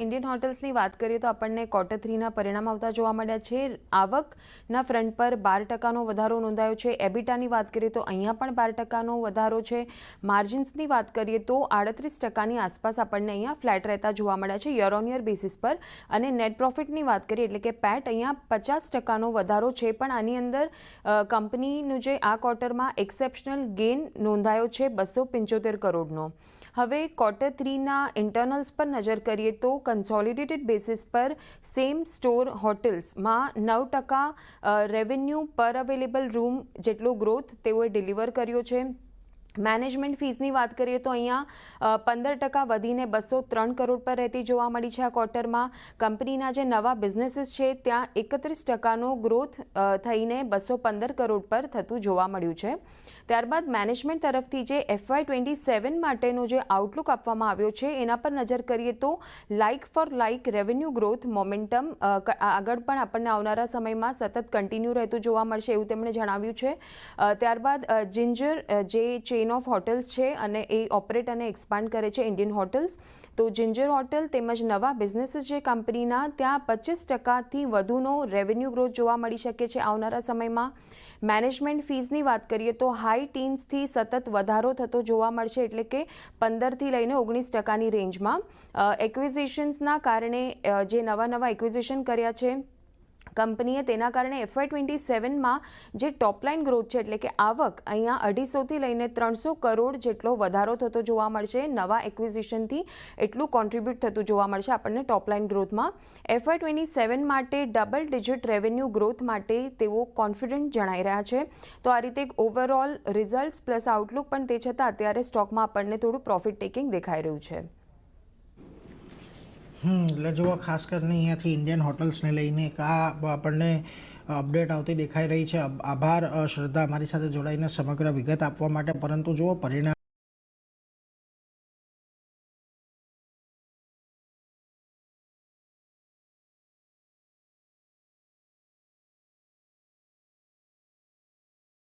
Indian હોટલ્સની વાત કરીએ તો આપણને Q3ના પરિણામ આવતા જોવા મળ્યા છે. આવકના ફ્રન્ટ પર 12% વધારો નોંધાયો છે. એબિટાની વાત કરીએ તો અહીંયા પણ 12% વધારો છે. માર્જિન્સની વાત કરીએ તો 38%ની આસપાસ આપણને અહીંયા ફ્લેટ રહેતા જોવા મળ્યા છે યર ઓન યર બેસિસ પર. અને નેટ પ્રોફિટની વાત કરીએ એટલે કે પેટ અહીંયા 50%નો વધારો છે. પણ આની અંદર કંપનીનું જે આ ક્વાર્ટરમાં એક્સેપ્શનલ ગેઇન નોંધાયો છે 275 કરોડનો. હવે Q3ના ઇન્ટરનલ્સ પર નજર કરીએ તો કન્સોલિડેટેડ બેસિસ પર સેમ સ્ટોર હોટેલ્સમાં 9% રેવન્યુ પર અવેલેબલ રૂમ જેટલો ગ્રોથ તેઓએ ડિલિવર કર્યો છે. મેનેજમેન્ટ ફીઝની વાત કરીએ તો અહીંયા 15% વધીને 203 કરોડ પર રહેતી જોવા મળી છે આ ક્વાર્ટરમાં. કંપનીના જે નવા બિઝનેસીસ છે ત્યાં 31%નો ગ્રોથ થઈને 215 કરોડ પર થતું જોવા મળ્યું છે. ત્યારબાદ મેનેજમેન્ટ તરફથી જે FY27 માટેનો જે આઉટલુક આપવામાં આવ્યો છે એના પર નજર કરીએ તો like for like revenue growth momentum આગળ પણ આપણને આવનારા સમયમાં સતત કન્ટિન્યુ રહેતું જોવા મળશે એવું તેમણે જણાવ્યું છે. ત્યારબાદ જિંજર જે ચેઇન ઓફ હોટલ્સ છે અને એ ઓપરેટ અને એક્સપાન્ડ કરે છે ઇન્ડિયન હોટલ્સ. તો જિંજર હોટલ તેમજ નવા બિઝનેસીસ જે કંપનીના ત્યાં 25%થી વધુનો રેવન્યુ ગ્રોથ જોવા મળી શકે છે આવનારા સમયમાં. મેનેજમેન્ટ ફીઝની વાત કરીએ તો હાઈ ટીન્સથી સતત વધારો થતો જોવા મળશે એટલે કે 15થી લઈને 19%ની રેન્જમાં. એક્વિઝિશન્સના કારણે જે નવા એક્વિઝિશન કર્યા છે કંપનીએ તેના કારણે FY27માં જે ટોપલાઇન ગ્રોથ છે એટલે કે આવક અહીંયા 250થી લઈને 300 કરોડ જેટલો વધારો થતો જોવા મળશે. નવા એક્વિઝિશનથી એટલું કોન્ટ્રીબ્યુટ થતું જોવા મળશે આપણને ટોપલાઇન ગ્રોથમાં. FY27 માટે ડબલ ડિજિટ રેવન્યુ ગ્રોથ માટે તેઓ કોન્ફિડન્ટ જણાઈ રહ્યા છે. તો આ રીતે એક ઓવરઓલ રિઝલ્ટ્સ પ્લસ આઉટલુક પણ તે છતાં અત્યારે સ્ટોકમાં આપણને થોડું પ્રોફિટ ટેકિંગ દેખાઈ રહ્યું છે. એટલે જુઓ ખાસ કરીને અહીંયાથી ઇન્ડિયન હોટલ્સને લઈને એક આ આપણને અપડેટ આવતી દેખાઈ રહી છે. આભાર શ્રદ્ધા અમારી સાથે જોડાઈને સમગ્ર વિગત આપવા માટે. પરંતુ જુઓ પરિણામ